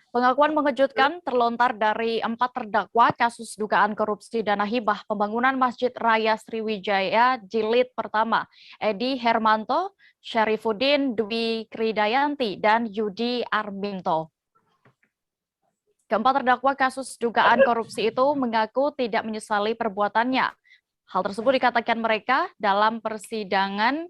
Pengakuan mengejutkan terlontar dari 4 terdakwa kasus dugaan korupsi dana hibah pembangunan Masjid Raya Sriwijaya Jilid Pertama, Edi Hermanto, Syarifuddin Dwi Kridayanti, dan Yudi Arminto. Keempat terdakwa kasus dugaan korupsi itu mengaku tidak menyesali perbuatannya. Hal tersebut dikatakan mereka dalam persidangan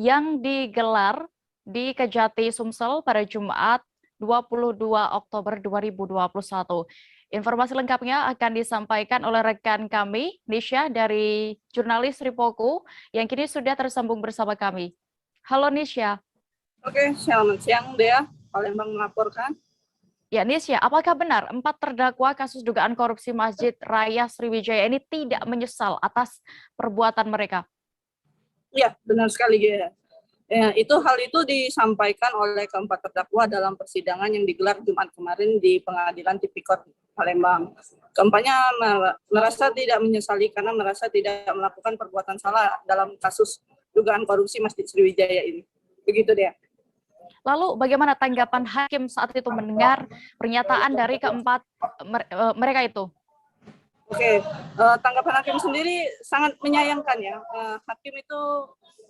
yang digelar di Kejati, Sumsel pada Jumat 22 Oktober 2021. Informasi lengkapnya akan disampaikan oleh rekan kami, Nisha dari jurnalis Ripoku, yang kini sudah tersambung bersama kami. Halo Nisha. Oke, selamat siang Dea, Palembang melaporkan. Ya Nisha, apakah benar 4 terdakwa kasus dugaan korupsi Masjid Raya Sriwijaya ini tidak menyesal atas perbuatan mereka? Ya, benar sekali Dea. Ya, hal itu disampaikan oleh keempat terdakwa dalam persidangan yang digelar Jumat kemarin di Pengadilan Tipikor Palembang. Keempatnya merasa tidak menyesali karena merasa tidak melakukan perbuatan salah dalam kasus dugaan korupsi Masjid Sriwijaya ini. Begitu Dea. Lalu bagaimana tanggapan hakim saat itu mendengar pernyataan dari keempat mereka itu? Oke, tanggapan hakim sendiri sangat menyayangkan ya. Hakim itu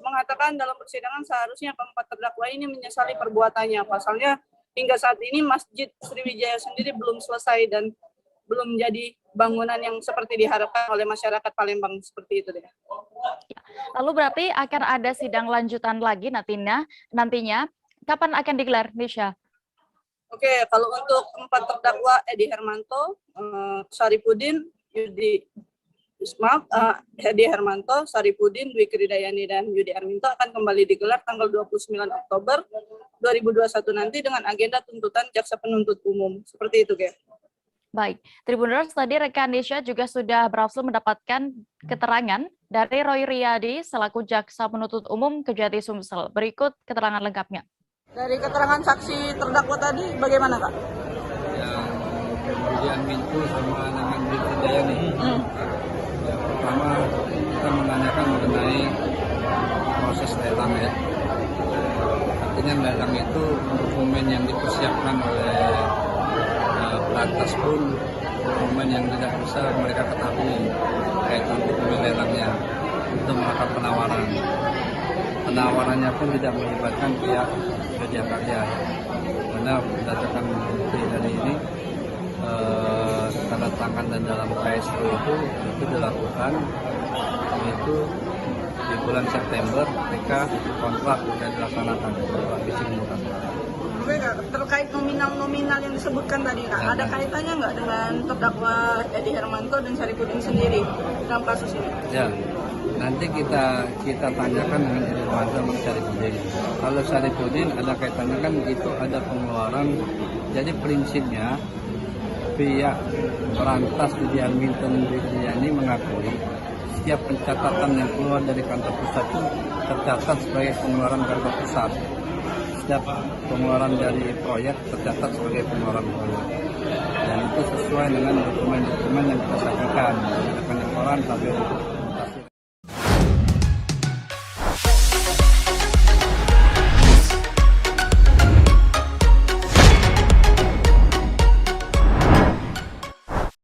mengatakan dalam persidangan seharusnya keempat terdakwa ini menyesali perbuatannya. Pasalnya hingga saat ini Masjid Sriwijaya sendiri belum selesai dan belum menjadi bangunan yang seperti diharapkan oleh masyarakat Palembang, seperti itu deh. Lalu berarti akan ada sidang lanjutan lagi nantinya. Kapan akan digelar, Nisha? Oke, kalau untuk empat terdakwa Edi Hermanto, Syarifuddin, Edi Hermanto, Syarifuddin, Dwi Kridayanti, dan Yudi Arminto akan kembali digelar tanggal 29 Oktober 2021 nanti dengan agenda tuntutan jaksa penuntut umum. Seperti itu, Ge. Baik, Tribuners, tadi rekan Nisha juga sudah berhasil mendapatkan keterangan dari Roy Riyadi selaku jaksa penuntut umum Kejati Sumsel. Berikut keterangan lengkapnya. Dari keterangan saksi terdakwa tadi, bagaimana, Kak? Yang kemudian Mintu sama dengan Dwi Kridayanti. Yang pertama, kita menanyakan mengenai proses lelang ya. Artinya lelang itu dokumen yang dipersiapkan oleh pelantas pun dokumen yang tidak bisa mereka ketahui kaitan dokumen lelangnya untuk melakukan penawaran. Penawarannya pun tidak melibatkan pihak Media Karya, karena berdasarkan bukti dari ini tanda tangan dan dalam KSO itu dilakukan itu di bulan September ketika kontrak sudah dilaksanakan visi kontrak. Oke Kak, terkait nominal-nominal yang disebutkan tadi Kak, ada kaitannya nggak dengan terdakwa Edi Hermanto dan Syarifuddin sendiri dalam kasus ini? Ya, nanti kita tanyakan dengan Edi Hermanto dan Syarifuddin. Kalau Syarifuddin ada kaitannya kan itu ada pengeluaran, jadi prinsipnya pihak perantas Yudi Arminto dan Dwi Kridayanti mengakui setiap pencatatan yang keluar dari kantor pusat itu tercatat sebagai pengeluaran kantor pusat. Setiap pengeluaran dari proyek tercatat sebagai pengeluaran proyek. Dan itu sesuai dengan dokumen-dokumen yang kita sajikan, dari rekan koran sampai